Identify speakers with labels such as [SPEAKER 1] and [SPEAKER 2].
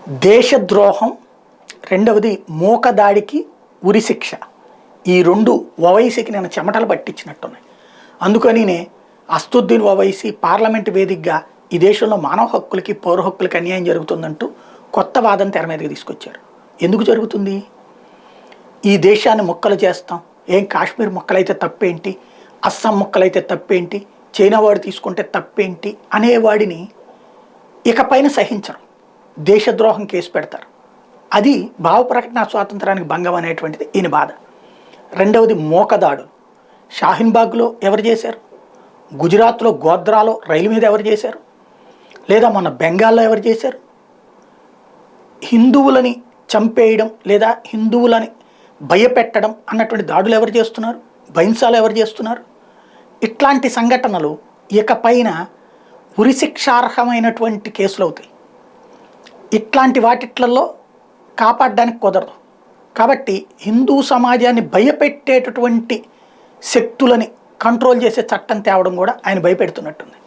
[SPEAKER 1] దేశద్రోహం, రెండవది మూకదాడికి ఉరిశిక్ష. ఈ రెండు ఓవైసీకి నేను చెమటలు పట్టించినట్టున్నాయి. అందుకనినే అస్తుద్దీన్ ఓవైసీ పార్లమెంటు వేదికగా ఈ దేశంలో మానవ హక్కులకి పౌర హక్కులకి అన్యాయం జరుగుతుందంటూ కొత్త వాదన తెర మీదకి తీసుకొచ్చారు. ఎందుకు జరుగుతుంది? ఈ దేశాన్ని ముక్కలు చేస్తాం, ఏం కాశ్మీర్ ముక్కలైతే తప్పేంటి, అస్సాం ముక్కలైతే తప్పేంటి, చైనా వాడు తీసుకుంటే తప్పేంటి అనేవాడిని ఇకపైన సహించరు, దేశద్రోహం కేసు పెడతారు. అది భావ ప్రకటన స్వాతంత్రానికి భంగం అనేటువంటిది ఈయన బాధ. రెండవది మోకదాడులు. షాహీన్బాగ్లో ఎవరు చేశారు? గుజరాత్లో గోద్రాలో రైలు మీద ఎవరు చేశారు? లేదా మొన్న బెంగాల్లో ఎవరు చేశారు? హిందువులని చంపేయడం లేదా హిందువులని భయపెట్టడం అన్నటువంటి దాడులు ఎవరు చేస్తున్నారు? బైన్సాలో ఎవరు చేస్తున్నారు? ఇట్లాంటి సంఘటనలు ఇకపైన ఉరిశిక్షార్హమైనటువంటి కేసులు అవుతాయి. ఇట్లాంటి వాటిట్లలో కాపాడడానికి కుదరదు. కాబట్టి హిందూ సమాజాన్ని భయపెట్టేటటువంటి శక్తులని కంట్రోల్ చేసే చట్టం తేవడం కూడా ఆయన భయపెడుతున్నట్టుంది.